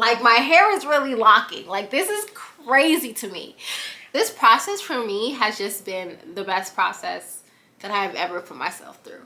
Like, my hair is really locking. Like, this is crazy to me. This process for me has just been the best process that I have ever put myself through.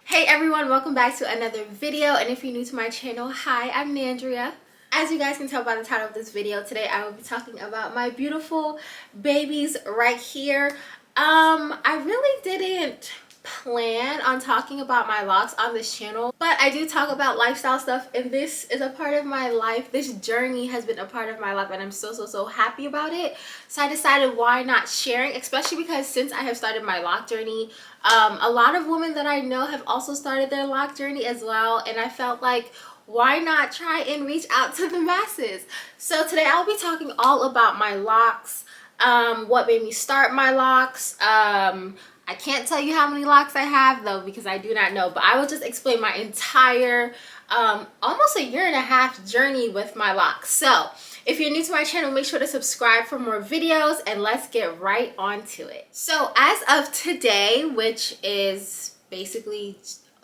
Hey everyone, welcome back to another video. And if you're new to my channel, hi, I'm Nandria. As you guys can tell by the title of this video, today I will be talking about my beautiful babies right here. I really didn't plan on talking about my locks on this channel, but I do talk about lifestyle stuff, and this is a part of my life. This journey has been a part of my life, and I'm so happy about it. So I decided, why not sharing, especially because since I have started my loc journey, a lot of women that I know have also started their loc journey as well, and I felt like, why not try and reach out to the masses? So today I'll be talking all about my locks, what made me start my locks. I can't tell you how many locks I have though, because I do not know, but I will just explain my entire almost a year and a half journey with my locks. So if you're new to my channel, make sure to subscribe for more videos, and let's get right onto it. So as of today, which is basically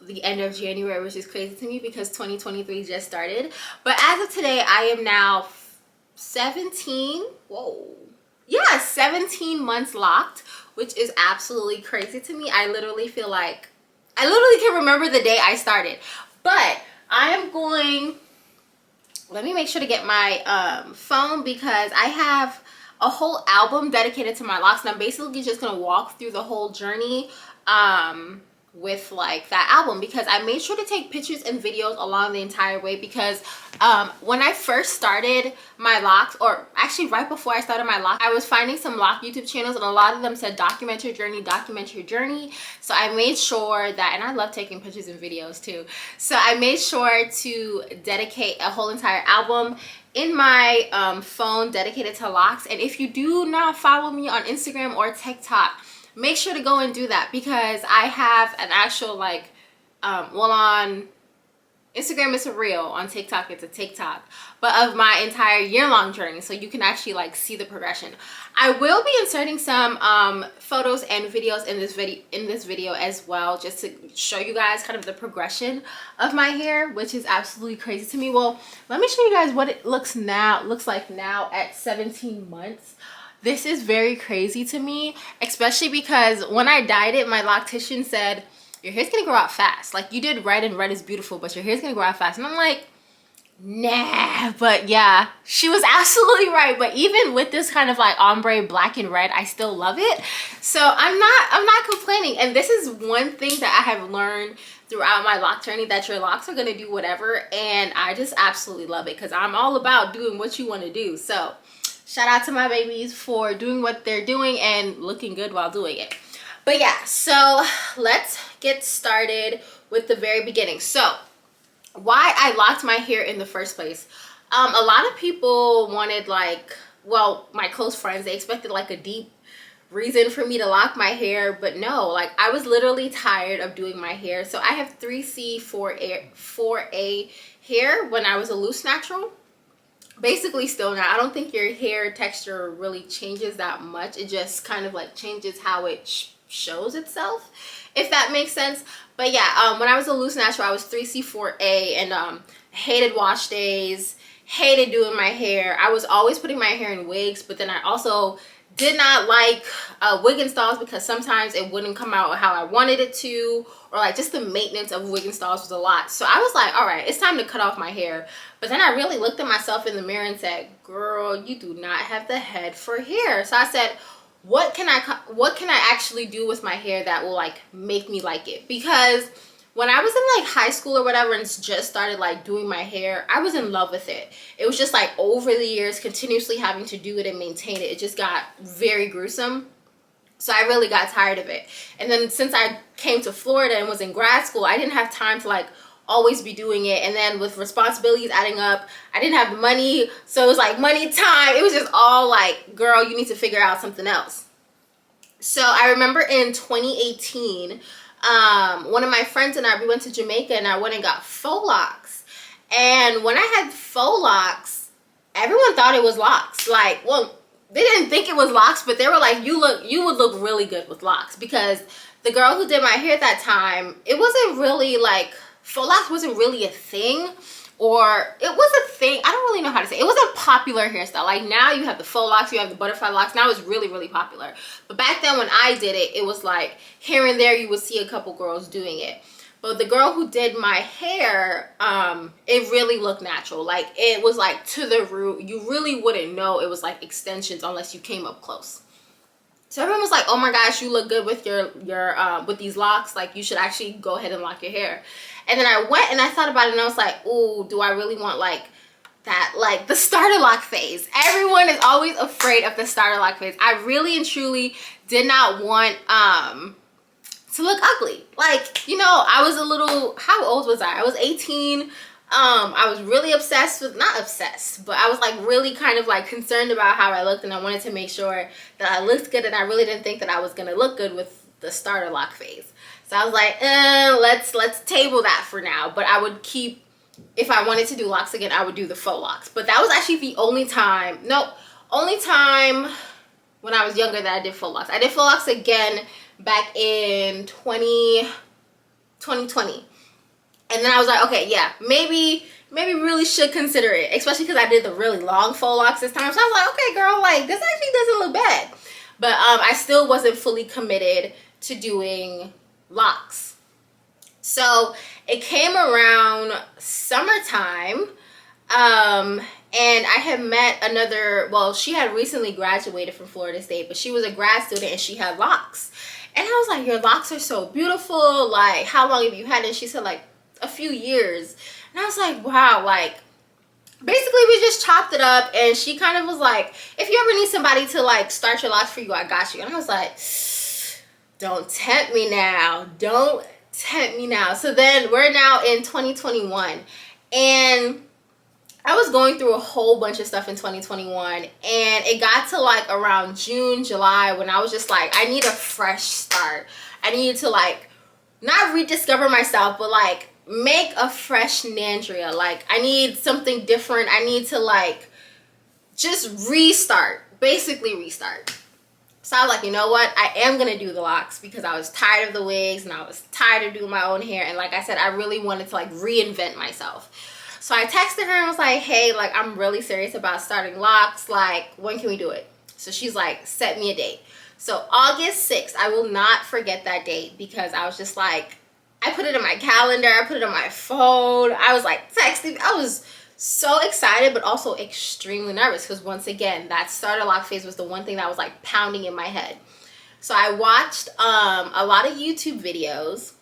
the end of January, which is crazy to me because 2023 just started, but as of today I am now 17 months locked, which is absolutely crazy to me. I literally feel like I literally can remember the day I started. But I am going, let me make sure to get my phone, because I have a whole album dedicated to my locks, and I'm basically just gonna walk through the whole journey with like that album, because I made sure to take pictures and videos along the entire way, because when I first started my locks, or actually right before I started my lock, I was finding some lock YouTube channels, and a lot of them said document your journey, document your journey. So I made sure that, and I love taking pictures and videos too, so I made sure to dedicate a whole entire album in my phone dedicated to locks. And if you do not follow me on Instagram or TikTok, make sure to go and do that, because I have an actual like well, on Instagram it's a reel, on TikTok it's a TikTok, but of my entire year-long journey, so you can actually like see the progression. I will be inserting some photos and videos in this video as well, just to show you guys kind of the progression of my hair, which is absolutely crazy to me. Well, let me show you guys what it looks like now at 17 months. This is very crazy to me, especially because when I dyed it, my loctician said, your hair's gonna grow out fast. Like, you did red, and red is beautiful, but your hair's gonna grow out fast. And I'm like, nah. But yeah, she was absolutely right. But even with this kind of like ombre black and red, I still love it. So I'm not complaining. And this is one thing that I have learned throughout my loc journey, that your locks are gonna do whatever, and I just absolutely love it, because I'm all about doing what you want to do. So shout out to my babies for doing what they're doing and looking good while doing it. But yeah, so let's get started with the very beginning. So why I locked my hair in the first place. A lot of people wanted, like, well, my close friends, they expected like a deep reason for me to lock my hair, but no, like, I was literally tired of doing my hair. So I have 3C 4A hair when I was a loose natural. Basically still now. I don't think your hair texture really changes that much. It just kind of like changes how it shows itself, if that makes sense. But yeah, when I was a loose natural, I was 3C 4A, and hated wash days, hated doing my hair. I was always putting my hair in wigs, but then I also did not like wig installs, because sometimes it wouldn't come out how I wanted it to, or like just the maintenance of wig installs was a lot. So I was like, all right, it's time to cut off my hair. But then I really looked at myself in the mirror and said, girl, you do not have the head for hair. So I said, what can I actually do with my hair that will like make me like it? Because when I was in like high school or whatever and just started like doing my hair, I was in love with it. It was just like over the years, continuously having to do it and maintain it, it just got very gruesome. So I really got tired of it. And then since I came to Florida and was in grad school, I didn't have time to like always be doing it. And then with responsibilities adding up, I didn't have the money. So it was like money, time. It was just all like, girl, you need to figure out something else. So I remember in 2018, one of my friends and I, we went to Jamaica, and I went and got faux locks. And when I had faux locks, everyone thought it was locks. Like, well, they didn't think it was locks, but they were like, you would look really good with locks, because the girl who did my hair at that time, it wasn't really like, faux locks wasn't really a thing, or it was a thing. I don't really know how to say it. It was a popular hairstyle. Like now you have the faux locks, you have the butterfly locks. Now it's really, really popular. But back then when I did it, it was like here and there you would see a couple girls doing it. But the girl who did my hair, it really looked natural. Like it was like to the root. You really wouldn't know it was like extensions unless you came up close. So everyone was like, oh my gosh, you look good with your with these locks. Like you should actually go ahead and lock your hair. And then I went and I thought about it and I was like, ooh, do I really want like that, like the starter lock phase? Everyone is always afraid of the starter lock phase. I really and truly did not want to look ugly. Like, you know, I was a little, how old was I? I was 18. I was really obsessed with, not obsessed, but I was like really kind of like concerned about how I looked, and I wanted to make sure that I looked good, and I really didn't think that I was gonna look good with the starter lock phase. So I was like, let's table that for now. But I would keep, if I wanted to do locks again, I would do the faux locks. But that was actually the only time when I was younger that I did faux locks. I did faux locks again back in 2020. And then I was like, okay, yeah, maybe really should consider it, especially because I did the really long faux locks this time. So I was like, okay, girl, like this actually doesn't look bad. But I still wasn't fully committed to doing locks. So it came around summertime, and I had met another, well, she had recently graduated from Florida State, but she was a grad student and she had locks. And I was like, your locks are so beautiful. Like, how long have you had it? And she said like a few years. And I was like, wow, like basically we just chopped it up, and she kind of was like, if you ever need somebody to like start your locks for you, I got you. And I was like, don't tempt me now. Don't tempt me now. So then we're now in 2021, and I was going through a whole bunch of stuff in 2021, and it got to like around June, July, when I was just like, I need a fresh start. I needed to like not rediscover myself, but like make a fresh Nandria. Like I need something different. I need to like just restart, basically restart. So I was like, you know what, I am gonna do the locks, because I was tired of the wigs and I was tired of doing my own hair, and like I said, I really wanted to like reinvent myself. So I texted her and was like, hey, like I'm really serious about starting locks, like when can we do it? So she's like, set me a date. So August 6th, I will not forget that date, because I was just like, I put it in my calendar, I put it on my phone, I was like texting, I was so excited, but also extremely nervous, because once again, that starter lock phase was the one thing that was like pounding in my head. So I watched a lot of YouTube videos.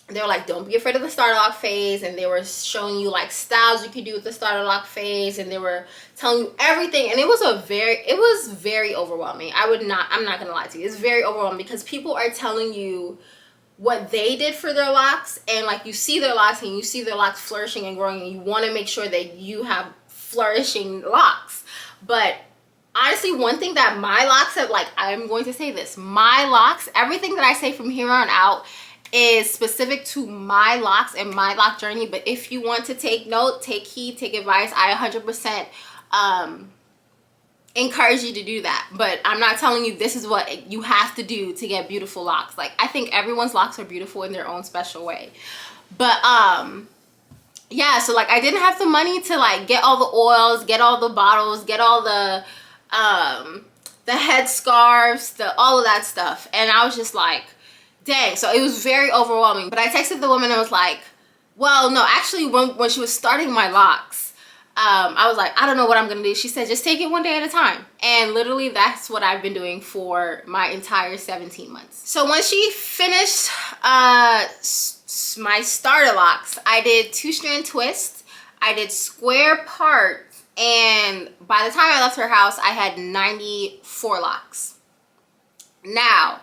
They were like, don't be afraid of the starter lock phase, and they were showing you like styles you could do with the starter lock phase, and they were telling you everything, and it was very overwhelming. I'm not gonna lie to you, it's very overwhelming, because people are telling you what they did for their locks, and like you see their locks and you see their locks flourishing and growing, and you want to make sure that you have flourishing locks. But honestly, one thing that my locks have, like, I'm going to say this, my locks, everything that I say from here on out is specific to my locks and my lock journey. But if you want to take note, take heed, take advice, I 100% encourage you to do that. But I'm not telling you this is what you have to do to get beautiful locks. Like, I think everyone's locks are beautiful in their own special way. But yeah, so like I didn't have the money to like get all the oils, get all the bottles, get all the head scarves, all of that stuff. And I was just like, dang. So it was very overwhelming. But I texted the woman and was like, well, no, actually when she was starting my locks, I was like, I don't know what I'm gonna do. She said, just take it one day at a time. And literally that's what I've been doing for my entire 17 months. So when she finished my starter locks, I did 2-strand twists, I did square parts, and by the time I left her house, I had 94 locks. Now,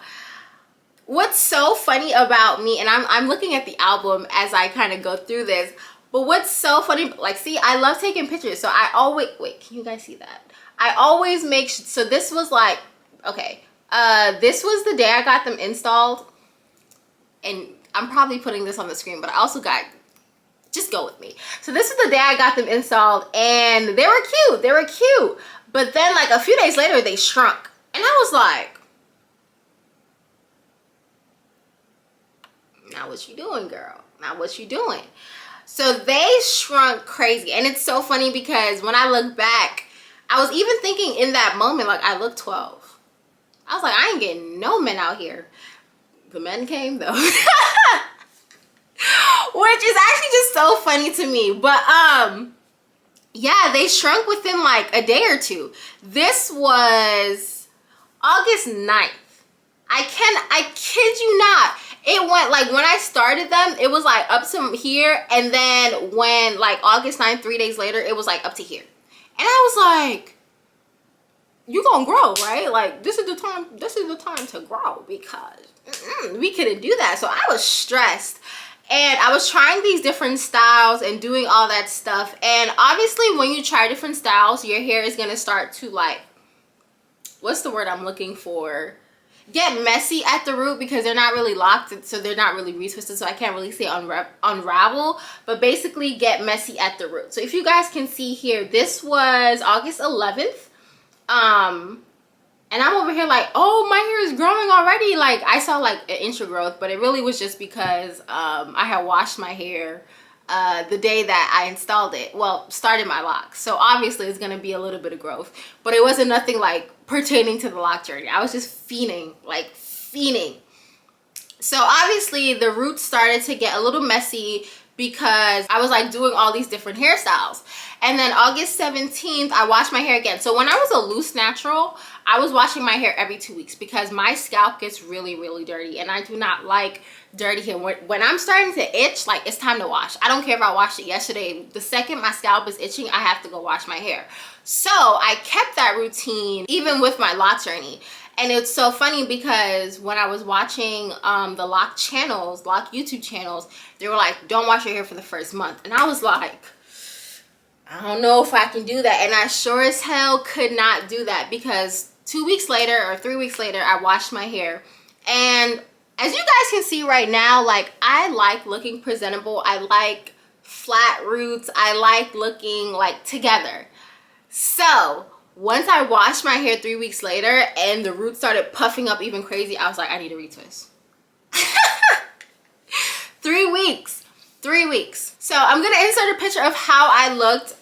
what's so funny about me, and I'm looking at the album as I kind of go through this, but what's so funny, like, see, I love taking pictures, so I always, wait, can you guys see that? I always make, so this was like, okay, this was the day I got them installed, and I'm probably putting this on the screen, but I also got just go with me. So this is the day I got them installed, and they were cute. They were cute. But then like a few days later, they shrunk. And I was like, now what you doing, girl? Now what you doing? So they shrunk crazy. And it's so funny because when I look back, I was even thinking in that moment, like, I look 12. I was like, I ain't getting no men out here. The men came though. Which is actually just so funny to me. But yeah, they shrunk within like a day or two. This was August 9th. I kid you not. It went like, when I started them, it was like up to here, and then when like August 9th, 3 days later, it was like up to here. And I was like, you gonna grow, right? Like, this is the time to grow, because we couldn't do that. So I was stressed, and I was trying these different styles and doing all that stuff. And obviously when you try different styles, your hair is gonna start to like, what's the word I'm looking for? Get messy at the root, because they're not really locked, so they're not really retwisted, so I can't really say unravel, but basically get messy at the root. So if you guys can see here, this was August 11th, and I'm over here like, oh, my hair is growing already. Like, I saw like an inch of growth, but it really was just because I had washed my hair the day that I installed it, well, started my locks. So obviously it's gonna be a little bit of growth, but it wasn't nothing like pertaining to the Loc Journey. I was just fiending, like fiending. So obviously the roots started to get a little messy because I was like doing all these different hairstyles. And then August 17th, I washed my hair again. So when I was a loose natural, I was washing my hair every 2 weeks because my scalp gets really, really dirty, and I do not like dirty hair. When I'm starting to itch, like, it's time to wash. I don't care if I washed it yesterday. The second my scalp is itching, I have to go wash my hair. So I kept that routine even with my Loc Journey. And it's so funny because when I was watching the Loc YouTube channels, they were like, don't wash your hair for the first month. And I was like, I don't know if I can do that. And I sure as hell could not do that, because 2 weeks later or 3 weeks later, I washed my hair. And as you guys can see right now, like, I like looking presentable. I like flat roots. I like looking like together. So once I washed my hair 3 weeks later and the roots started puffing up even crazy, I was like, I need a retwist. 3 weeks. 3 weeks. So I'm gonna insert a picture of how I looked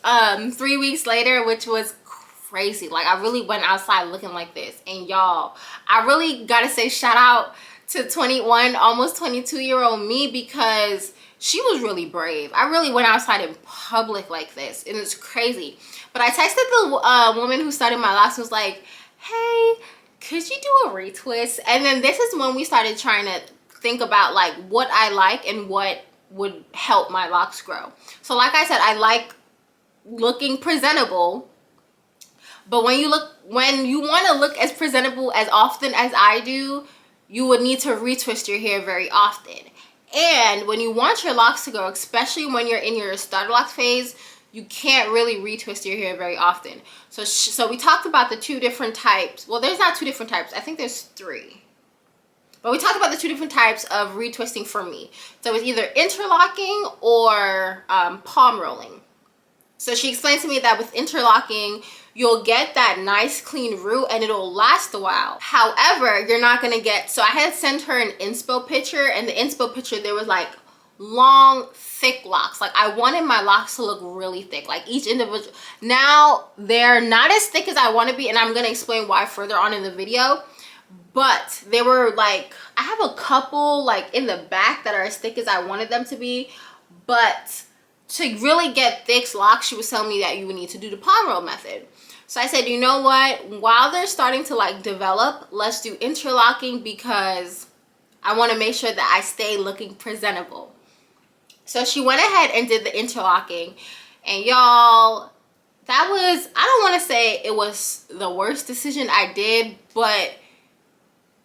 3 weeks later, which was crazy. Like, I really went outside looking like this. And y'all, I really gotta say shout out to 21, almost 22-year-old me, because she was really brave. I really went outside in public like this, and it's crazy. But I texted the woman who started my locks and was like, hey, could you do a retwist? And then this is when we started trying to think about like what I like and what would help my locks grow. So like I said, I like looking presentable, but when you want to look as presentable as often as I do, you would need to retwist your hair very often. And when you want your locks to grow, especially when you're in your starter locks phase, you can't really retwist your hair very often. So we talked about the two different types. Well, there's not two different types. I think there's three. But we talked about the two different types of retwisting for me. So it's either interlocking or palm rolling. So she explained to me that with interlocking, you'll get that nice clean root and it'll last a while. However, you're not gonna get, so I had sent her an inspo picture, and the inspo picture, there was like long, thick locks. Like, I wanted my locks to look really thick, like each individual. Now they're not as thick as I want to be, and I'm gonna explain why further on in the video. But they were like, I have a couple like in the back that are as thick as I wanted them to be, but to really get thick locks, she was telling me that you would need to do the palm roll method. So I said, you know what, while they're starting to like develop, let's do interlocking, because I want to make sure that I stay looking presentable. So she went ahead and did the interlocking, and y'all, that was, I don't want to say it was the worst decision I did, but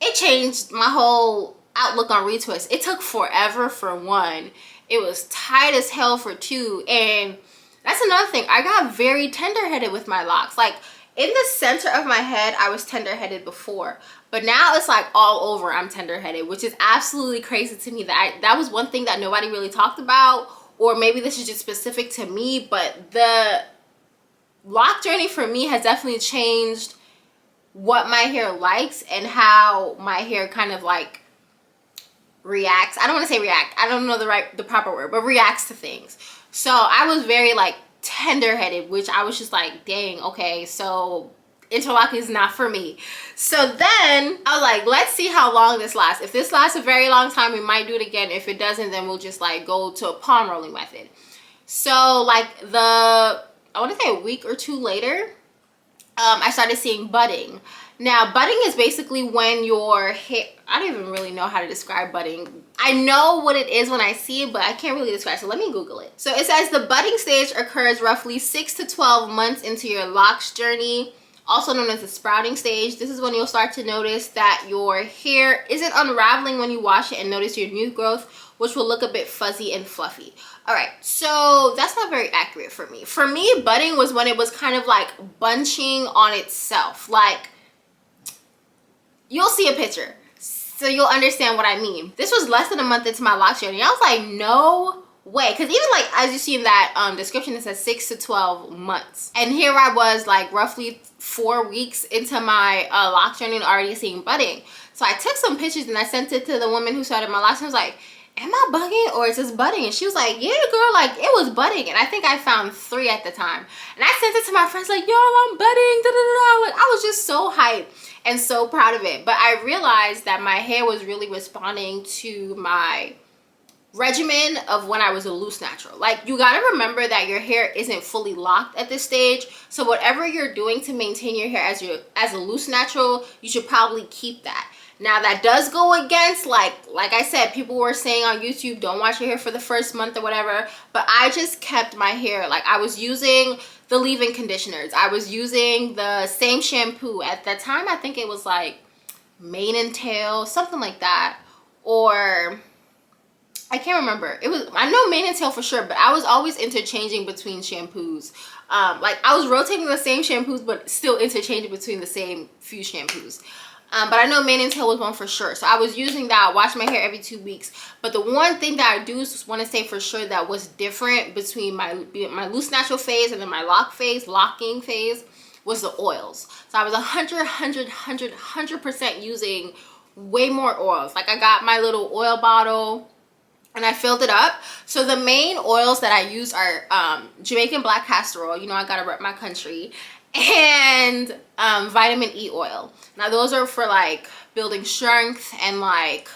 it changed my whole outlook on retwist. It took forever for one. It was tight as hell for two. And that's another thing. I got very tender-headed with my locks. Like, in the center of my head, I was tender-headed before. But now it's like all over I'm tender-headed, which is absolutely crazy to me. That was one thing that nobody really talked about, or maybe this is just specific to me, but the Loc Journey for me has definitely changed what my hair likes and how my hair kind of like reacts. I don't want to say react, I don't know the proper word, but reacts to things. So I was very like tender-headed, which I was just like, dang, okay, so interlocking is not for me. So then I was like, let's see how long this lasts. If this lasts a very long time, we might do it again. If it doesn't, then we'll just like go to a palm rolling method. So like I want to say a week or two later, I started seeing budding. Now, budding is basically when your hair, I don't even really know how to describe budding. I know what it is when I see it, but I can't really describe it. So let me Google it. So it says the budding stage occurs roughly 6 to 12 months into your locks journey, also known as the sprouting stage. This is when you'll start to notice that your hair isn't unraveling when you wash it and notice your new growth, which will look a bit fuzzy and fluffy. All right, so that's not very accurate for me. For me, budding was when it was kind of like bunching on itself. Like, you'll see a picture, so you'll understand what I mean. This was less than a month into my lock journey. I was like, no way. Because even like, as you see in that description, it says 6 to 12 months. And here I was like roughly 4 weeks into my lock journey and already seeing budding. So I took some pictures and I sent it to the woman who started my locks. I was like, am I bugging or is this budding? And she was like, yeah, girl, like it was budding. And I think I found 3 at the time. And I sent it to my friends like, y'all, I'm budding. Da, da, da. Like, I was just so hyped and so proud of it. But I realized that my hair was really responding to my regimen of when I was a loose natural. Like, you gotta remember that your hair isn't fully locked at this stage. So whatever you're doing to maintain your hair as a loose natural, you should probably keep that. Now that does go against, like I said, people were saying on YouTube, don't wash your hair for the first month or whatever. But I just kept my hair, like I was using the leave-in conditioners. I was using the same shampoo. At that time, I think it was like Mane and Tail, something like that. Or I can't remember. It was, I know Mane and Tail for sure, but I was always interchanging between shampoos. Like I was rotating the same shampoos, but still interchanging between the same few shampoos. But I know Mane and Tail was one for sure. So I was using that, wash my hair every 2 weeks. But the one thing that I do want to say for sure that was different between my loose natural phase and then my locking phase was the oils. So I was 100% using way more oils. Like I got my little oil bottle and I filled it up. So the main oils that I use are Jamaican black castor oil. You know, I gotta rep my country. And vitamin E oil. Now those are for like building strength and like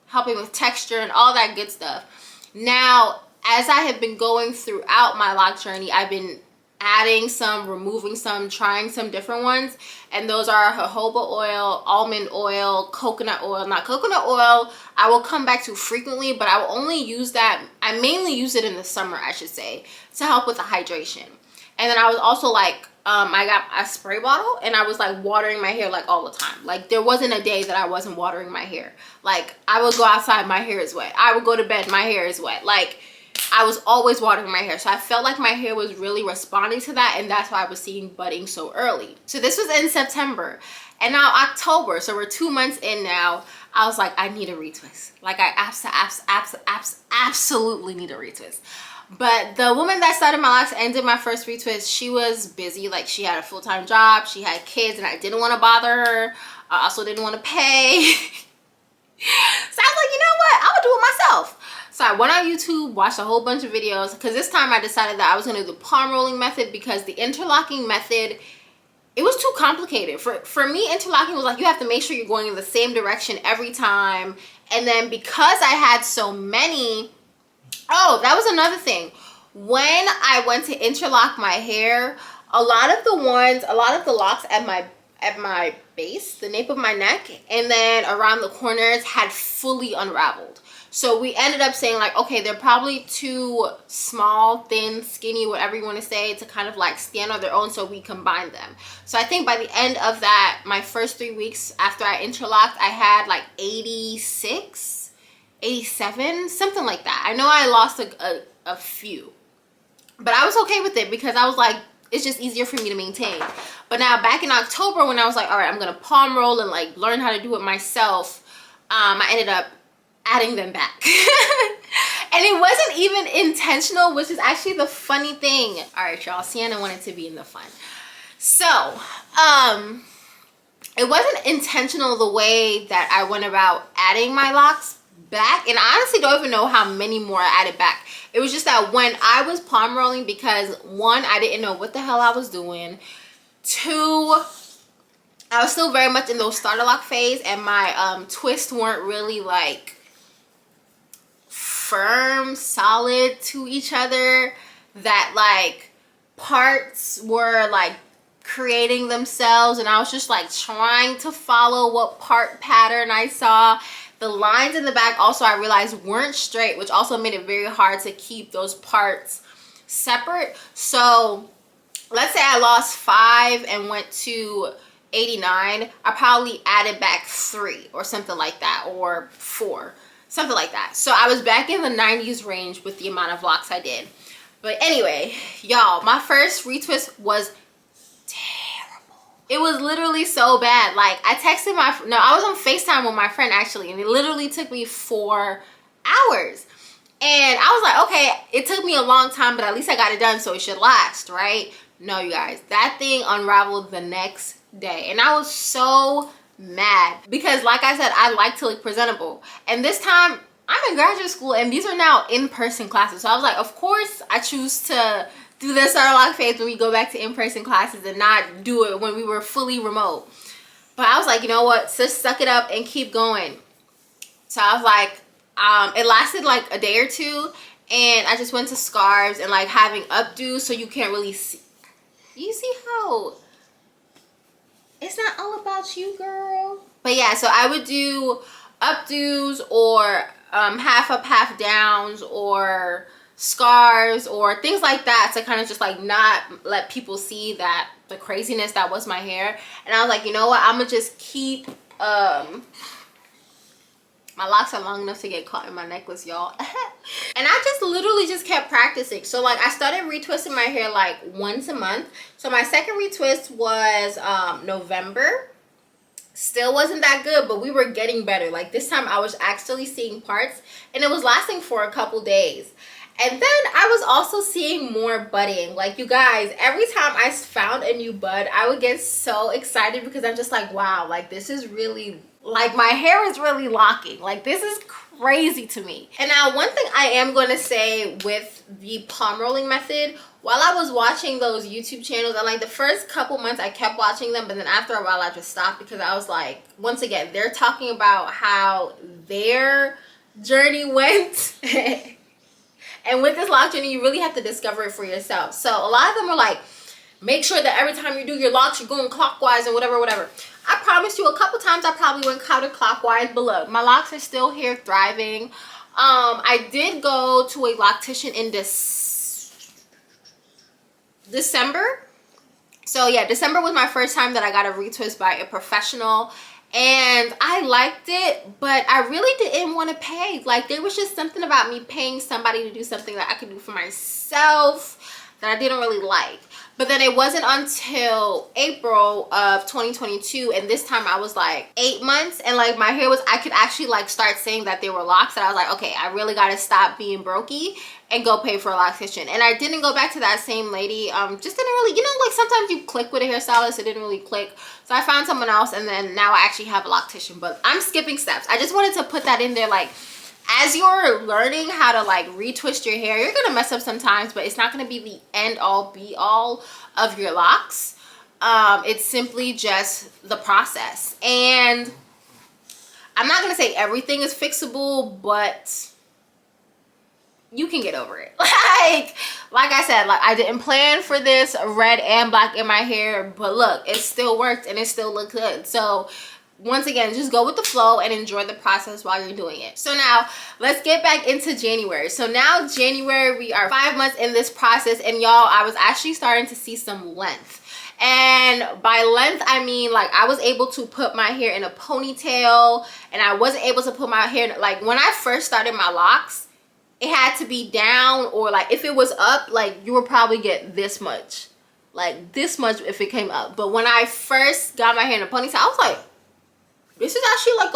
helping with texture and all that good stuff. Now, as I have been going throughout my lock journey, I've been adding some, removing some, trying some different ones. And those are jojoba oil, almond oil, coconut oil. Now coconut oil I will come back to frequently, but I will only use that, I mainly use it in the summer, I should say, to help with the hydration. And then I was also like, I got a spray bottle and I was like watering my hair like all the time. Like there wasn't a day that I wasn't watering my hair. Like I would go outside, my hair is wet. I would go to bed, my hair is wet. Like I was always watering my hair. So I felt like my hair was really responding to that, and that's why I was seeing budding so early. So this was in September and now October. So we're 2 months in now. I was like, I need a retwist. Like I absolutely need a retwist. But the woman that started my locks and did my first retwist, she was busy. Like she had a full-time job, she had kids, and I didn't want to bother her. I also didn't want to pay. So I was like, you know what, I'm gonna do it myself. So I went on YouTube, watched a whole bunch of videos, because this time I decided that I was gonna do the palm rolling method, because the interlocking method, it was too complicated. For me, interlocking was like, you have to make sure you're going in the same direction every time. And then because I had so many, oh, that was another thing. When I went to interlock my hair, a lot of the locks at my base, the nape of my neck, and then around the corners had fully unraveled. So we ended up saying like, okay, they're probably too small, thin, skinny, whatever you want to say, to kind of like stand on their own, so we combined them. So I think by the end of that, my first 3 weeks after I interlocked, I had like 86, 87, something like that. I know I lost a few, but I was okay with it because I was like, it's just easier for me to maintain. But now back in October, when I was like, all right, I'm gonna palm roll and like learn how to do it myself, I ended up adding them back. And it wasn't even intentional, which is actually the funny thing. All right, y'all, Sienna wanted to be in the fun. So, it wasn't intentional the way that I went about adding my locks back. And I honestly don't even know how many more I added back. It was just that when I was palm rolling, because one, I didn't know what the hell I was doing. Two, I was still very much in those starter lock phase, and my twists weren't really like firm, solid to each other, that like parts were like creating themselves, and I was just like trying to follow what part pattern I saw. The lines in the back also, I realized, weren't straight, which also made it very hard to keep those parts separate. So let's say I lost 5 and went to 89, I probably added back 3 or something like that, or 4, something like that. So I was back in the 90s range with the amount of locks I did. But anyway, y'all, my first retwist was terrible. It was literally so bad. Like, I texted I was on FaceTime with my friend actually, and it literally took me 4 hours. And I was like, okay, it took me a long time, but at least I got it done, so it should last, right? No, you guys, that thing unraveled the next day, and I was so mad because, like I said, I like to look presentable, and this time I'm in graduate school and these are now in-person classes. So I was like, of course I choose to do this starter lock phase when we go back to in-person classes and not do it when we were fully remote. But I was like, you know what, just suck it up and keep going. So I was like, it lasted like a day or two, and I just went to scarves and like having updos so you can't really see. You see how it's not all about you, girl? But yeah, so I would do updos or half up, half downs, or scarves or things like that, to kind of just like not let people see that the craziness that was my hair. And I was like, you know what, I'm gonna just keep my locks are long enough to get caught in my necklace, y'all. And I just literally just kept practicing. So like I started retwisting my hair like once a month. So my second retwist was November. Still wasn't that good, but we were getting better. Like this time I was actually seeing parts, and it was lasting for a couple days. And then I was also seeing more budding. Like, you guys, every time I found a new bud, I would get so excited because I'm just like, wow, like this is really, like my hair is really locking. Like this is crazy to me. And now one thing I am going to say with the palm rolling method, while I was watching those YouTube channels, and like the first couple months I kept watching them, but then after a while I just stopped because I was like, once again, they're talking about how their journey went. And with this lock journey, you really have to discover it for yourself. So a lot of them are like, make sure that every time you do your locks, you're going clockwise and whatever, whatever. I promise you, a couple times I probably went counterclockwise, but look, my locks are still here thriving. I did go to a loctician in December. So yeah, December was my first time that I got a retwist by a professional. And I liked it, but I really didn't want to pay. Like, there was just something about me paying somebody to do something that I could do for myself that I didn't really like. But then it wasn't until April of 2022, and this time I was like 8 months, and like my hair was, I could actually like start saying that they were locks, and I was like, okay, I really got to stop being brokey and go pay for a loctician. And I didn't go back to that same lady. Just didn't really, you know, like sometimes you click with a hairstylist, it didn't really click. So I found someone else, and then now I actually have a loctician. But I'm skipping steps. I just wanted to put that in there, like, as you're learning how to like retwist your hair, you're gonna mess up sometimes, but it's not gonna be the end all be all of your locks. It's simply just the process. And I'm not gonna say everything is fixable, but you can get over it. like I said, like I didn't plan for this red and black in my hair, but look, it still worked and it still looked good. So once again, just go with the flow and enjoy the process while you're doing it. So now let's get back into January. So now January, we are 5 months in this process, and y'all, I was actually starting to see some length. And by length, I mean like I was able to put my hair in a ponytail, and I wasn't able to put my hair, like when I first started my locks, it had to be down, or like if it was up, like you would probably get this much, like this much if it came up. But when I first got my hair in a ponytail, I was like, this is actually like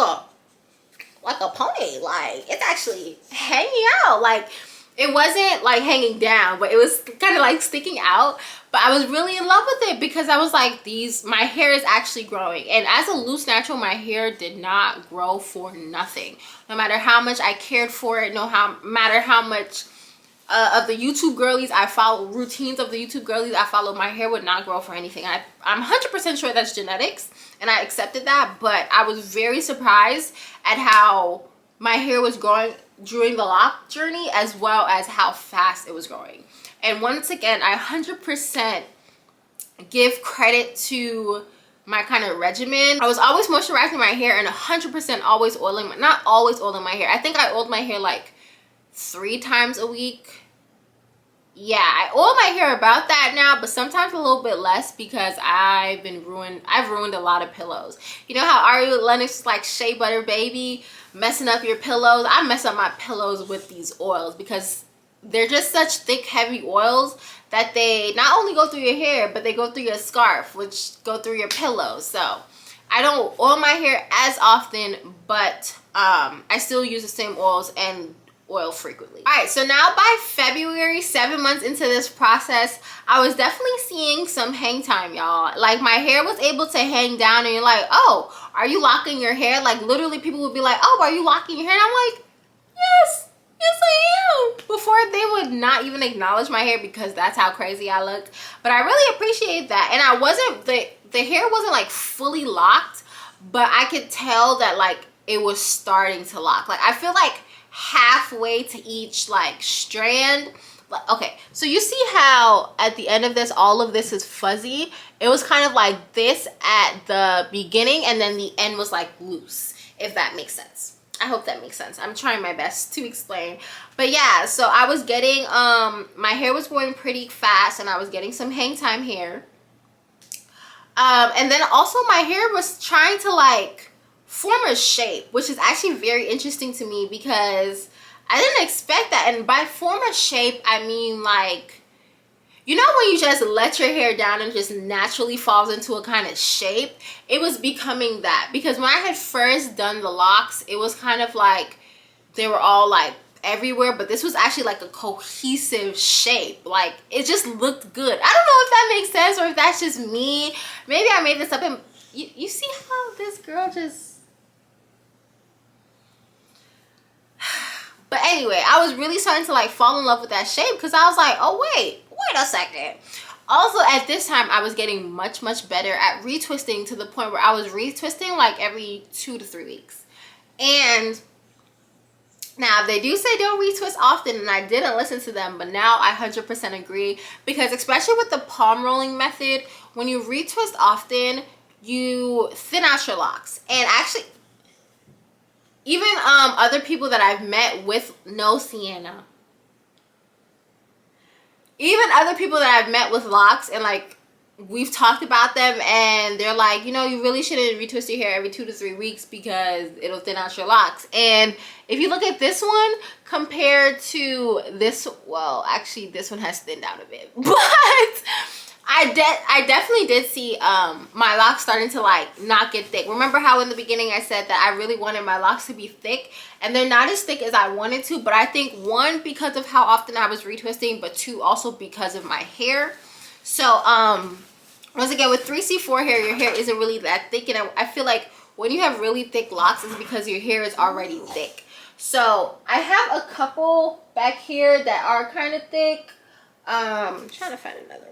like a pony. Like, it's actually hanging out. Like, it wasn't like hanging down, but it was kind of like sticking out. But I was really in love with it because I was like, my hair is actually growing. And as a loose natural, my hair did not grow for nothing. No matter how much I cared for it, no matter how much of the YouTube girlies I follow, routines of the YouTube girlies I follow, my hair would not grow for anything. I'm 100% sure that's genetics, and I accepted that. But I was very surprised at how my hair was growing during the Loc journey, as well as how fast it was growing. And once again, I 100% give credit to my kind of regimen. I was always moisturizing my hair and 100% always oiling, not always oiling my hair. I think I oiled my hair like 3 times a week. Yeah, I oil my hair about that now, but sometimes a little bit less because I've ruined a lot of pillows. You know how Ari Lennox is like shea butter baby, messing up your pillows? I mess up my pillows with these oils because they're just such thick, heavy oils that they not only go through your hair, but they go through your scarf, which go through your pillows. So I don't oil my hair as often, but I still use the same oils and oil frequently. All right, so now by February, 7 months into this process, I was definitely seeing some hang time, y'all. Like, my hair was able to hang down, and you're like, oh, are you locking your hair? Like, literally people would be like, oh, are you locking your hair? And I'm like, yes I am. Before, they would not even acknowledge my hair because that's how crazy I looked. But I really appreciate that. And I wasn't, the hair wasn't like fully locked, but I could tell that like it was starting to lock. Like, I feel like halfway to each like strand. Like, okay, so you see how at the end of this, all of this is fuzzy. It was kind of like this at the beginning, and then the end was like loose, if that makes sense. I hope that makes sense. I'm trying my best to explain. But yeah, so I was getting my hair was growing pretty fast, and I was getting some hang time hair. And then also my hair was trying to like form a shape, which is actually very interesting to me because I didn't expect that. And by form a shape, I mean like, you know when you just let your hair down and it just naturally falls into a kind of shape? It was becoming that. Because when I had first done the locks, it was kind of like they were all like everywhere, but this was actually like a cohesive shape. Like, it just looked good. I don't know if that makes sense or if that's just me. Maybe I made this up, and you see how this girl just... But anyway, I was really starting to like fall in love with that shape because I was like, oh wait a second. Also at this time, I was getting much better at retwisting, to the point where I was retwisting like every 2 to 3 weeks. And now they do say don't retwist often, and I didn't listen to them, but now I 100% agree, because especially with the palm rolling method, when you retwist often, you thin out your locks. And actually, even other people that I've met with no sienna, even other people that I've met with locks, and like we've talked about them, and they're like, you know, you really shouldn't retwist your hair every 2 to 3 weeks because it'll thin out your locks. And if you look at this one compared to this, well, actually this one has thinned out a bit, but I definitely did see my locks starting to like not get thick. Remember how in the beginning I said that I really wanted my locks to be thick, and they're not as thick as I wanted to, but I think 1, because of how often I was retwisting, but 2, also because of my hair. So once again, with 3C4 hair, your hair isn't really that thick, and I feel like when you have really thick locks, it's because your hair is already thick. So I have a couple back here that are kind of thick. I'm trying to find another one.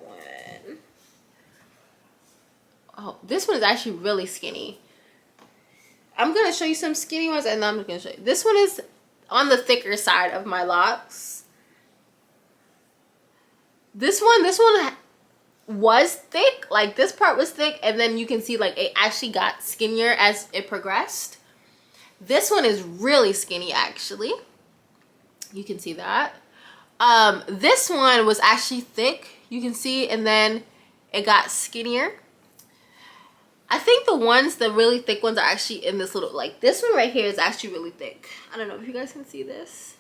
Oh, this one is actually really skinny. I'm going to show you some skinny ones, and then I'm going to show you. This one is on the thicker side of my locks. This one was thick. Like, this part was thick, and then you can see like it actually got skinnier as it progressed. This one is really skinny, actually. You can see that. This one was actually thick, you can see, and then it got skinnier. I think the really thick ones are actually in this little, like this one right here is actually really thick. I don't know if you guys can see this.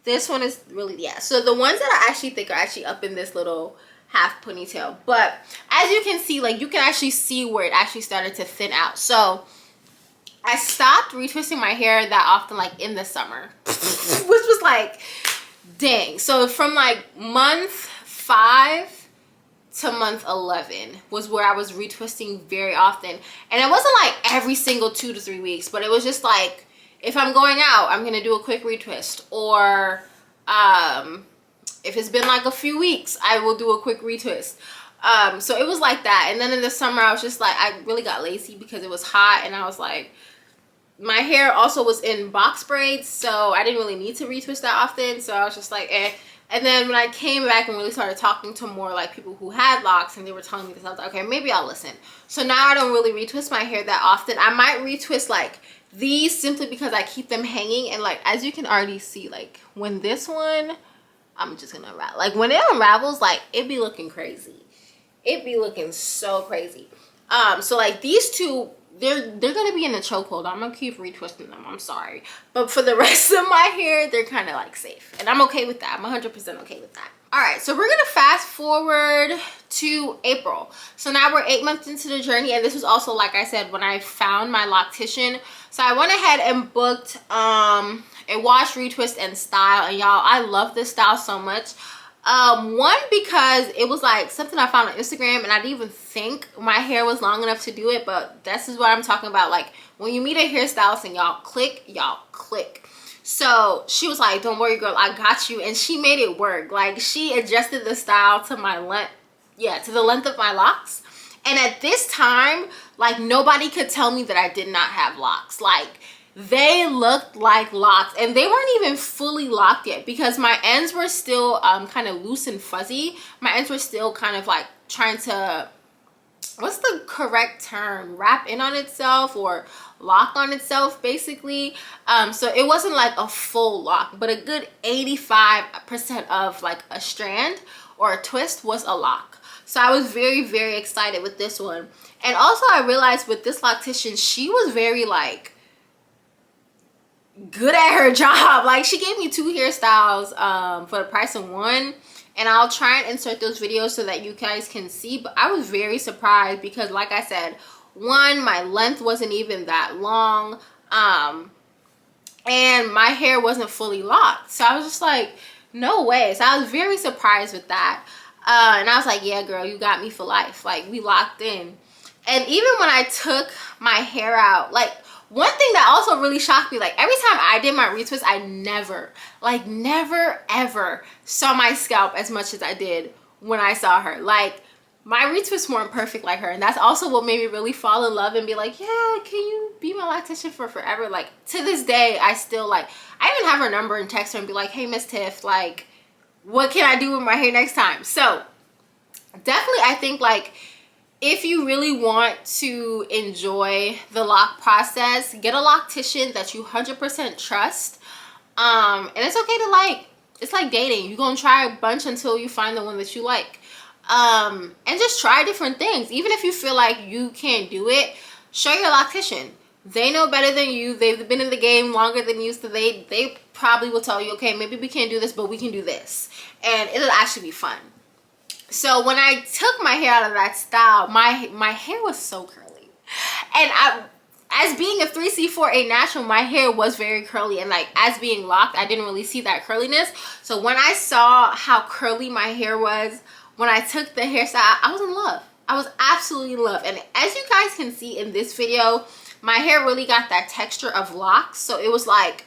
This one is really, yeah. So the ones that are actually thick are actually up in this little half ponytail. But as you can see, like you can actually see where it actually started to thin out. So I stopped retwisting my hair that often, like in the summer, which was like, dang. So from like month 5 to month 11 was where I was retwisting very often. And it wasn't like every single 2 to 3 weeks, but it was just like, if I'm going out, I'm gonna do a quick retwist. Or if it's been like a few weeks, I will do a quick retwist. So it was like that. And then in the summer, I was just like, I really got lazy because it was hot, and I was like, my hair also was in box braids, so I didn't really need to retwist that often. So I was just like, eh. And then when I came back and really started talking to more like people who had locks, and they were telling me this, I was like, okay, maybe I'll listen. So now I don't really retwist my hair that often. I might retwist like these simply because I keep them hanging. And like, as you can already see, like when this one, I'm just gonna unravel. Like when it unravels, like it be looking crazy. It be looking so crazy. So like these two, they're gonna be in a chokehold. I'm gonna keep retwisting them, I'm sorry, but for the rest of my hair, they're kind of like safe, and I'm okay with that. I'm 100% okay with that. All right, so we're gonna fast forward to April. So now we're 8 months into the journey, and this was also, like I said, when I found my loctician. So I went ahead and booked a wash, retwist, and style, and y'all, I love this style so much. One, because it was like something I found on Instagram, and I didn't even think my hair was long enough to do it, but this is what I'm talking about. Like when you meet a hairstylist and y'all click. So she was like, don't worry girl, I got you. And she made it work. Like she adjusted the style to my length, to the length of my locks. And at this time, like nobody could tell me that I did not have locks. Like they looked like locks, and they weren't even fully locked yet because my ends were still kind of loose and fuzzy. My ends were still kind of like trying to, what's the correct term, wrap in on itself or lock on itself basically. So it wasn't like a full lock, but a good 85% of like a strand or a twist was a lock. So I was very, very excited with this one. And also I realized with this loctician, she was very like good at her job. Like she gave me 2 hairstyles for the price of 1, and I'll try and insert those videos so that you guys can see. But I was very surprised because, like I said, 1, my length wasn't even that long, and my hair wasn't fully locked. So I was just like, no way. So I was very surprised with that, and I was like, yeah girl, you got me for life. Like we locked in. And even when I took my hair out, like one thing that also really shocked me, like every time I did my retwist, I never ever saw my scalp as much as I did when I saw her. Like my retwists weren't perfect like her, and that's also what made me really fall in love and be like, yeah, can you be my loctician for forever? Like to this day, I still like, I even have her number and text her and be like, hey Miss Tiff, like what can I do with my hair next time? So definitely I think like if you really want to enjoy the lock process, get a loctician that you 100% trust. And it's okay to like, it's like dating. You're going to try a bunch until you find the one that you like. And just try different things. Even if you feel like you can't do it, show your loctician. They know better than you. They've been in the game longer than you, so they probably will tell you, okay, maybe we can't do this, but we can do this. And it'll actually be fun. So when I took my hair out of that style, my hair was so curly. And as being a 3C4A natural, my hair was very curly. And like as being locked, I didn't really see that curliness. So when I saw how curly my hair was, when I took the hairstyle, I was in love. I was absolutely in love. And as you guys can see in this video, my hair really got that texture of locks. So it was like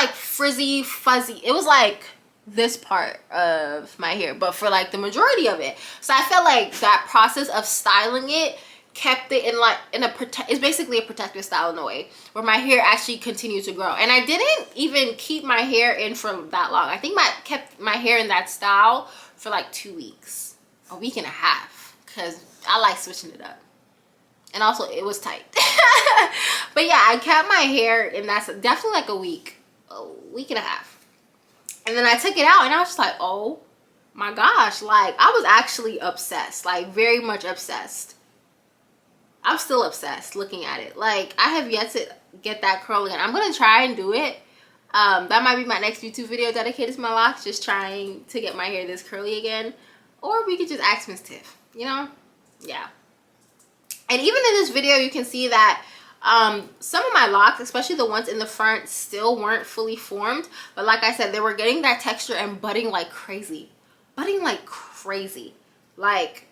frizzy, fuzzy. It was like this part of my hair, but for like the majority of it. So I felt like that process of styling it kept it in like it's basically a protective style in a way where my hair actually continued to grow. And I didn't even keep my hair in for that long. I think I kept my hair in that style for like 2 weeks, a week and a half, because I like switching it up. And also it was tight. But yeah, I kept my hair in that definitely like a week and a half. And then I took it out and I was just like, oh my gosh, like I was actually obsessed, like very much obsessed. I'm still obsessed looking at it. Like I have yet to get that curl again. I'm gonna try and do it. That might be my next YouTube video dedicated to my locks, just trying to get my hair this curly again. Or we could just ask Miss Tiff, you know? Yeah. And even in this video, you can see that Some of my locks, especially the ones in the front, still weren't fully formed, but like I said, they were getting that texture and budding like crazy. Like,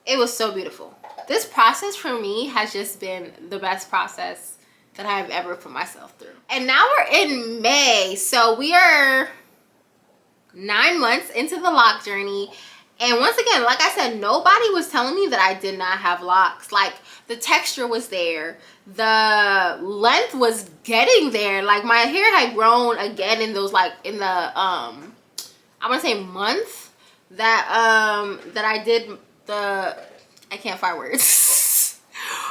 it was so beautiful. This process for me has just been the best process that I have ever put myself through. And now we're in May, so we are 9 months into the loc journey. And once again, like I said, nobody was telling me that I did not have locks. Like, the texture was there, the length was getting there. Like, my hair had grown again in those, like, in the I want to say month that I did the, I can't find words.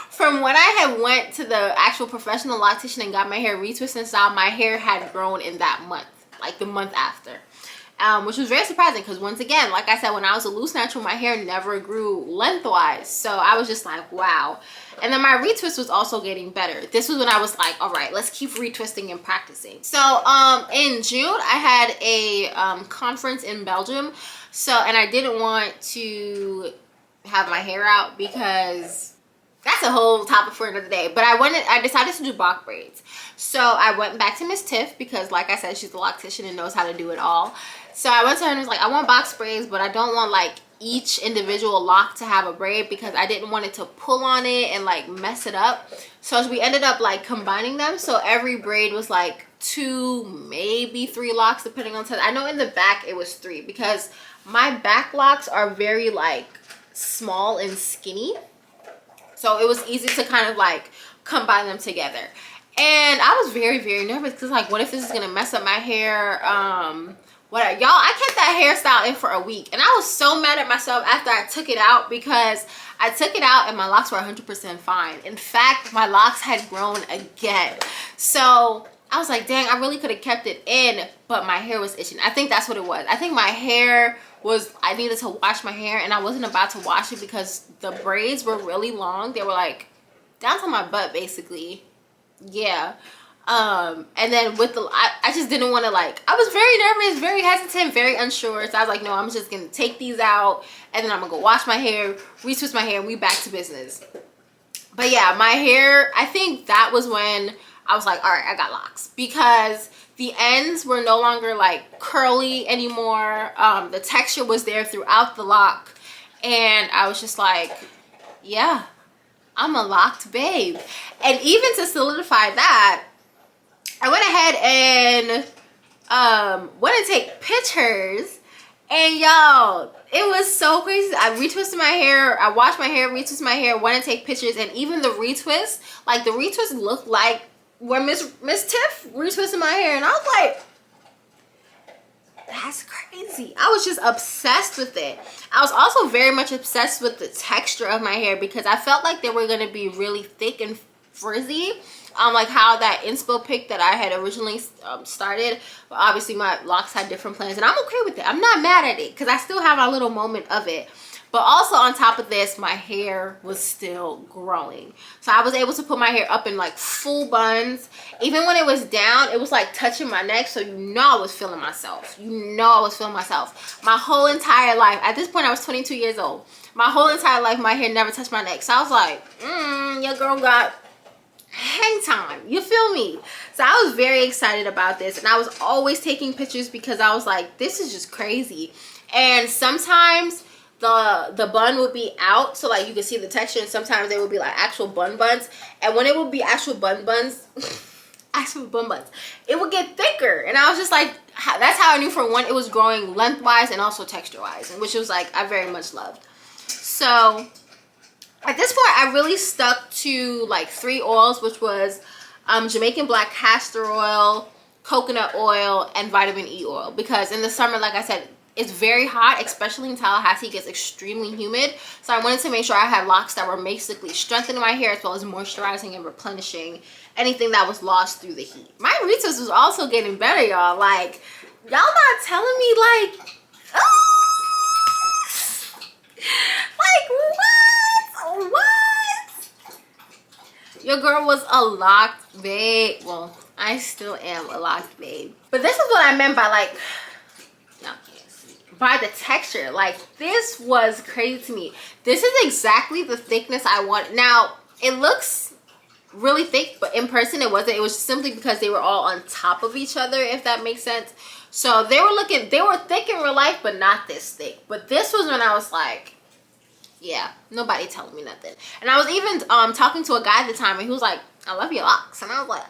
From when I had went to the actual professional loctician and got my hair retwisted and styled, my hair had grown in that month, like the month after. Which was very surprising because, once again, like I said, when I was a loose natural, my hair never grew lengthwise. So I was just like, wow. And then my retwist was also getting better. This was when I was like, all right, let's keep retwisting and practicing. So in June, I had a conference in Belgium. So, and I didn't want to have my hair out because that's a whole topic for another day. But I decided to do box braids. So I went back to Miss Tiff because, like I said, she's the loctician and knows how to do it all. So I went to her and was like, I want box braids, but I don't want like each individual lock to have a braid because I didn't want it to pull on it and like mess it up. So we ended up like combining them. So every braid was like 2, maybe 3 locks depending on size. I know in the back it was 3 because my back locks are very like small and skinny. So it was easy to kind of like combine them together. And I was very, very nervous because, like, what if this is going to mess up my hair? Whatever. Y'all, I kept that hairstyle in for a week. And I was so mad at myself after I took it out because I took it out and my locks were 100% fine. In fact, my locks had grown again. So I was like, dang, I really could have kept it in, but my hair was itching. I think that's what it was. I think my hair was, I needed to wash my hair and I wasn't about to wash it because the braids were really long. They were like down to my butt basically. Yeah. And then with the, I just didn't want to, like, I was very nervous, very hesitant, very unsure. So I was like, no, I'm just gonna take these out and then I'm gonna go wash my hair, retwist my hair, and we back to business. But yeah, my hair, I think that was when I was like, all right, I got locks, because the ends were no longer like curly anymore. The texture was there throughout the lock, and I was just like, yeah, I'm a locked babe. And even to solidify that, I went ahead and went to take pictures, and y'all, it was so crazy. I retwisted my hair, I washed my hair, retwisted my hair, went to take pictures, and even the retwist, like the retwist looked like where Miss Tiff retwisted my hair, and I was like, that's crazy. I was just obsessed with it. I was also very much obsessed with the texture of my hair because I felt like they were going to be really thick and frizzy, like how that inspo pic that I had originally started. But obviously my locks had different plans, and I'm okay with it. I'm not mad at it because I still have a little moment of it. But also on top of this, my hair was still growing. So I was able to put my hair up in like full buns. Even when it was down, it was like touching my neck. So you know I was feeling myself. You know I was feeling myself. My whole entire life, at this point I was 22 years old. My whole entire life, my hair never touched my neck. So I was like, your girl got hang time. You feel me? So I was very excited about this. And I was always taking pictures because I was like, this is just crazy. And sometimes the bun would be out, so like you can see the texture, and sometimes they would be like actual bun buns. And when it would be actual bun buns it would get thicker, and I was just like, that's how I knew, for one, it was growing lengthwise and also texture wise, which was like I very much loved. So at this point I really stuck to like 3 oils, which was Jamaican black castor oil, coconut oil, and vitamin E oil, because in the summer, like I said, it's very hot, especially in Tallahassee. It gets extremely humid. So I wanted to make sure I had locks that were basically strengthening my hair as well as moisturizing and replenishing anything that was lost through the heat. My retwist was also getting better, y'all. Like, y'all not telling me like, like what? Your girl was a locked babe. Well, I still am a locked babe. But this is what I meant by like, by the texture. Like, this was crazy to me. This is exactly the thickness I want. Now it looks really thick, but in person it wasn't. It was simply because they were all on top of each other, if that makes sense. So they were thick in real life, but not this thick. But this was when I was like, yeah, nobody telling me nothing. And I was even talking to a guy at the time, and he was like, I love your locks. And I was like,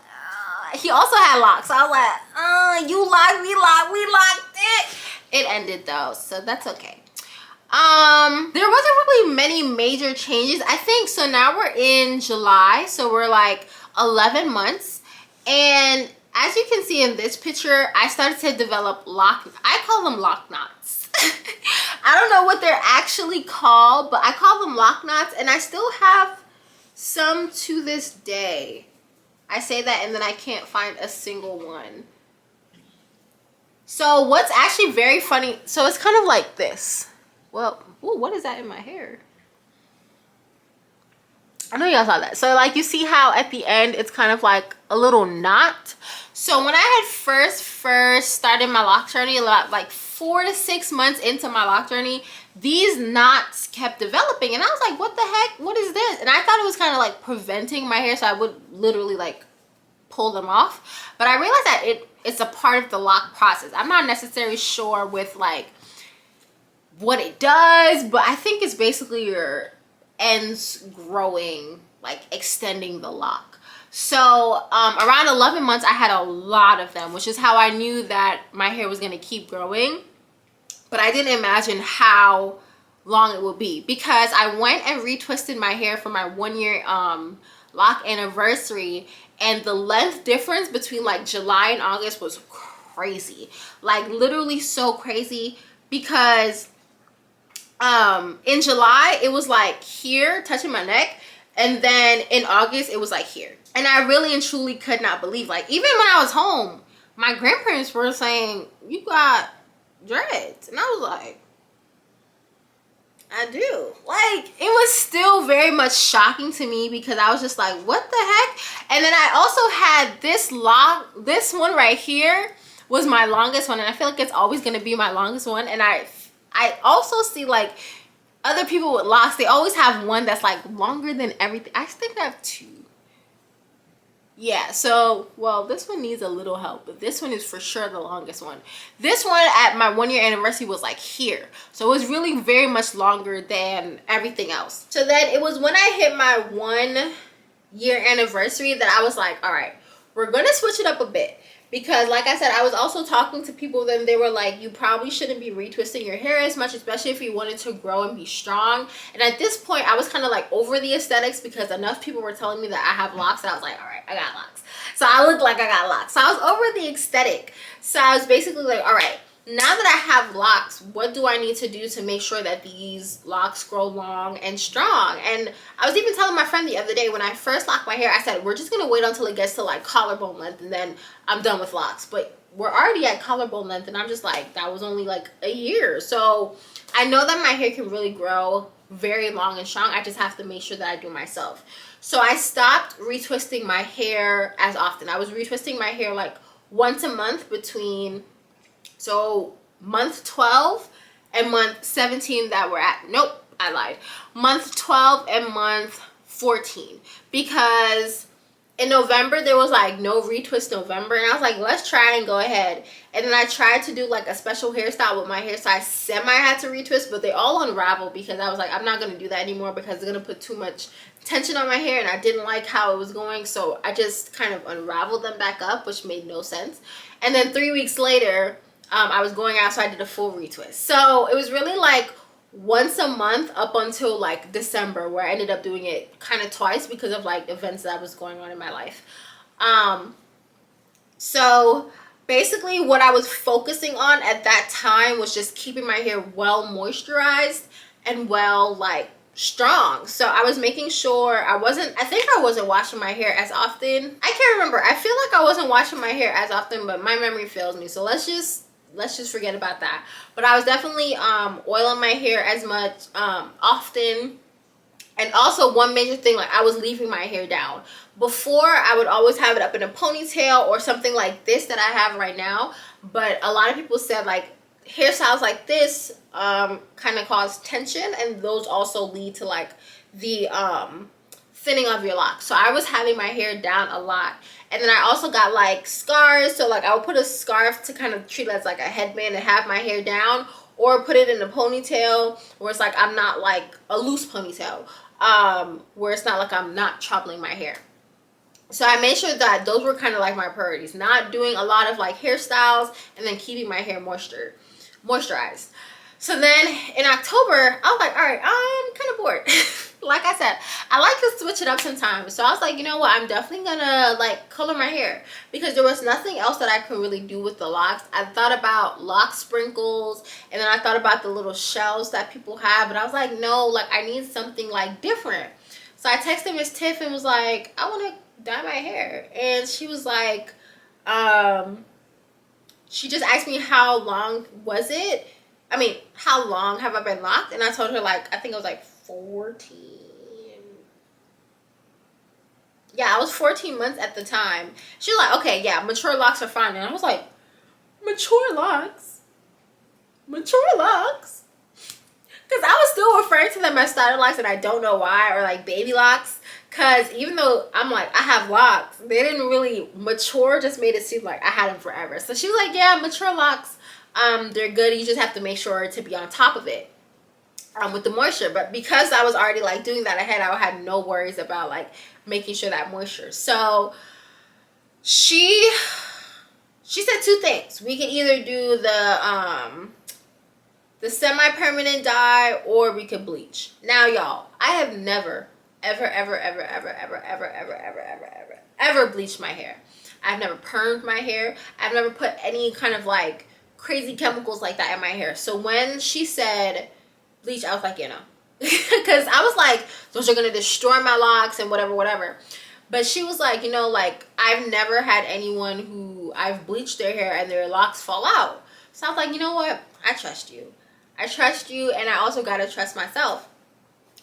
he also had locks. So I was like, you locked, we locked it. It ended though, so that's okay. There wasn't really many major changes, I think. So now we're in July, so we're like 11 months, and as you can see in this picture, I started to develop I call them lock knots. I don't know what they're actually called, but I call them lock knots, and I still have some to this day. I say that and then I can't find a single one. So what's actually very funny, so it's kind of like this. Well, ooh, what is that in my hair? I know y'all saw that. So like you see how at the end it's kind of like a little knot. So when I had first started my loc journey, like 4 to 6 months into my loc journey, these knots kept developing, and I was like, what the heck, what is this? And I thought it was kind of like preventing my hair, so I would literally like pull them off. But I realized that it's a part of the loc process. I'm not necessarily sure with like what it does, but I think it's basically your ends growing, like extending the loc. So around 11 months I had a lot of them, which is how I knew that my hair was going to keep growing. But I didn't imagine how long it would be, because I went and retwisted my hair for my 1 year loc anniversary, and the length difference between like July and August was crazy, like literally so crazy. Because in July it was like here touching my neck, and then in August it was like here. And I really and truly could not believe, like even when I was home, my grandparents were saying, you got dreads, and I was like, I do. Like, it was still very much shocking to me, because I was just like, what the heck? And then I also had this one right here was my longest one, and I feel like it's always going to be my longest one. And I also see like other people with locks, they always have one that's like longer than everything. I think I have two. Yeah, so, well, this one needs a little help, but this one is for sure the longest one. This one at my 1 year anniversary was like here. So it was really very much longer than everything else. So then it was when I hit my 1 year anniversary that I was like, all right, we're going to switch it up a bit. Because like I said, I was also talking to people, then they were like, you probably shouldn't be retwisting your hair as much, especially if you wanted to grow and be strong. And at this point, I was kind of like over the aesthetics, because enough people were telling me that I have locks, and I was like, all right, I got locks. So I looked like I got locks. So I was over the aesthetic. So I was basically like, all right, now that I have locks, what do I need to do to make sure that these locks grow long and strong? And I was even telling my friend the other day, when I first locked my hair, I said, we're just going to wait until it gets to like collarbone length, and then I'm done with locks. But we're already at collarbone length, and I'm just like, that was only like a year. So I know that my hair can really grow very long and strong. I just have to make sure that I do myself. So I stopped retwisting my hair as often. I was retwisting my hair like once a month between, so month 12 and month 17 that we're at. Nope, I lied. Month 12 and month 14. Because in November there was like no retwist November, and I was like, let's try and go ahead. And then I tried to do like a special hairstyle with my hair, so I semi had to retwist, but they all unraveled, because I was like, I'm not going to do that anymore, because it's going to put too much tension on my hair, and I didn't like how it was going. So I just kind of unraveled them back up, which made no sense. And then 3 weeks later, I was going out, so I did a full retwist. So it was really like once a month up until like December, where I ended up doing it kind of twice because of like events that was going on in my life. So basically what I was focusing on at that time was just keeping my hair well moisturized and well like strong. So I was making sure I think I wasn't washing my hair as often. I can't remember. I feel like I wasn't washing my hair as often, but my memory fails me. So let's just forget about that. But I was definitely oiling my hair as much often. And also one major thing, like I was leaving my hair down. Before, I would always have it up in a ponytail or something like this that I have right now. But a lot of people said like hairstyles like this kind of cause tension, and those also lead to like the thinning of your locks. So I was having my hair down a lot. And then I also got like scarves. So like I would put a scarf to kind of treat it as like a headband and have my hair down, or put it in a ponytail where it's like I'm not like a loose ponytail, where it's not like I'm not troubling my hair. So I made sure that those were kind of like my priorities, not doing a lot of like hairstyles and then keeping my hair moisturized. So then in October, I was like, all right, I'm kind of bored. Like I said, I like to switch it up sometimes. So I was like, you know what, I'm definitely gonna like color my hair, because there was nothing else that I could really do with the locks. I thought about lock sprinkles, and then I thought about the little shells that people have, but I was like, no, like I need something like different. So I texted Miss Tiff and was like, I want to dye my hair. And she was like, she just asked me how long was it? I mean, how long have I been locked? And I told her like, I think it was like 14. Yeah, I was 14 months at the time. She was like, okay, yeah, mature locks are fine. And I was like, mature locks? Mature locks? Because I was still referring to them as starter locks, and I don't know why, or like baby locks. Because even though I'm like, I have locks, they didn't really mature, just made it seem like I had them forever. So she was like, yeah, mature locks, they're good. You just have to make sure to be on top of it with the moisture. But because I was already like doing that ahead, I had no worries about like making sure that moisture. So she said two things. We can either do the semi-permanent dye, or we could bleach. Now y'all, I have never ever bleached my hair. I've never permed my hair. I've never put any kind of like crazy chemicals like that in my hair. So when she said bleach, I was like, you know, because I was like, those are gonna destroy my locks and whatever. But she was like, you know, like I've never had anyone who I've bleached their hair and their locks fall out. So I was like, you know what, I trust you. I trust you, and I also gotta trust myself.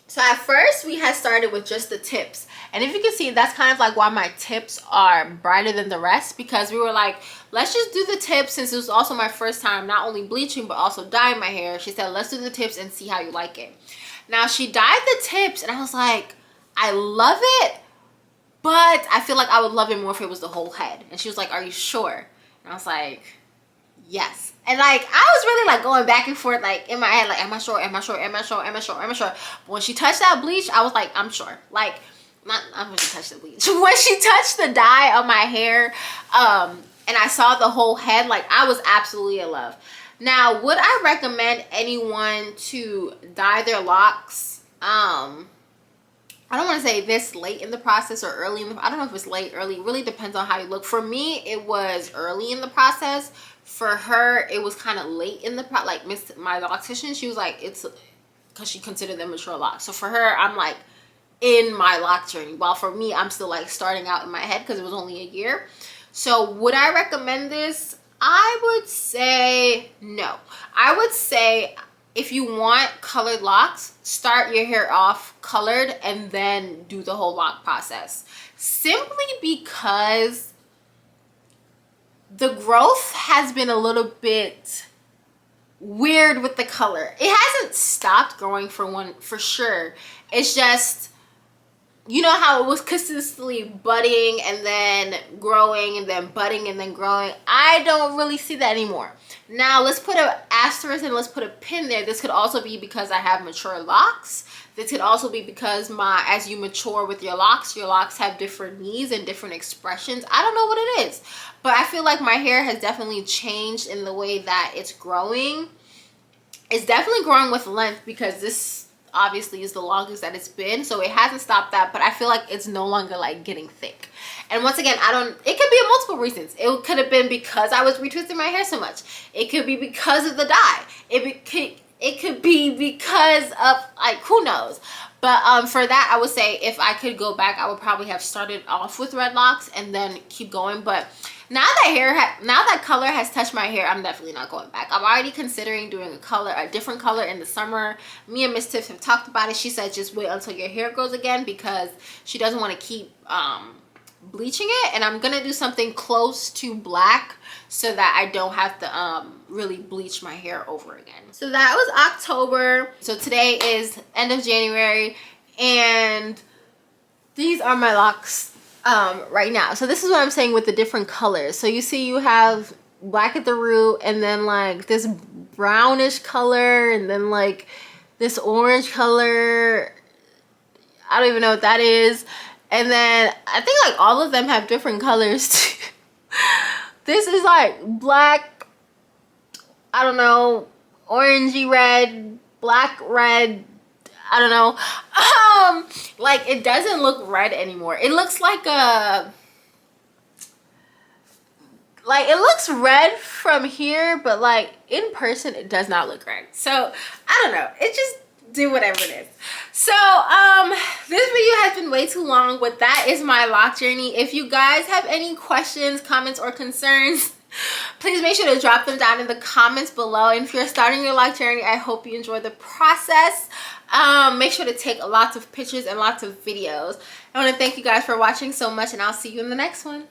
So at first we had started with just the tips, and if you can see, that's kind of like why my tips are brighter than the rest, because we were like, let's just do the tips, since it was also my first time not only bleaching but also dyeing my hair. She said, let's do the tips and see how you like it. Now she dyed the tips, and I was like, I love it, but I feel like I would love it more if it was the whole head. And she was like, are you sure? And I was like, yes. And like I was really like going back and forth like in my head, like am I sure? But when she touched that bleach, I was like, I'm sure. Like not when she touched the bleach. When she touched the dye on my hair, and I saw the whole head, like I was absolutely in love. Now, would I recommend anyone to dye their locks? I don't want to say this late in the process or early I don't know if it's late, early. It really depends on how you look. For me, it was early in the process. For her, it was kind of late in the like my loctician, she was like, it's because she considered them mature locks. So for her, I'm like in my lock journey, while for me, I'm still like starting out in my head because it was only a year. So would I recommend this? I would say no. I would say if you want colored locks, start your hair off colored and then do the whole lock process. Simply because the growth has been a little bit weird with the color. It hasn't stopped growing for sure. It's just, you know how it was consistently budding and then growing and then budding and then growing. I don't really see that anymore. Now let's put an asterisk and let's put a pin there. This could also be because I have mature locks. This could also be because as you mature with your locks have different needs and different expressions. I don't know what it is, but I feel like my hair has definitely changed in the way that it's growing. It's definitely growing with length, because this obviously is the longest that it's been, so it hasn't stopped that, but I feel like it's no longer like getting thick. And once again, it could be multiple reasons. It could have been because I was retwisting my hair so much. It could be because of the dye. It could be because of like, who knows. But for that, I would say if I could go back, I would probably have started off with red locks and then keep going. But now that color has touched my hair, I'm definitely not going back. I'm already considering doing a different color in the summer. Me and Miss Tiff have talked about it. She said just wait until your hair grows again, because she doesn't want to keep bleaching it. And I'm gonna do something close to black so that I don't have to really bleach my hair over again. So that was October. So today is end of January, and these are my locks right now. So this is what I'm saying with the different colors. So you see you have black at the root, and then like this brownish color, and then like this orange color. I don't even know what that is. And then I think like all of them have different colors too. This is like black, I don't know, orangey red, black red, I don't know. Like it doesn't look red anymore. It looks like a, like it looks red from here, but like in person it does not look red. So I don't know, it just do whatever it is. So this video has been way too long, but that is my lock journey. If you guys have any questions, comments, or concerns, please make sure to drop them down in the comments below. And if you're starting your lock journey, I hope you enjoy the process. Make sure to take lots of pictures and lots of videos. I want to thank you guys for watching so much, and I'll see you in the next one.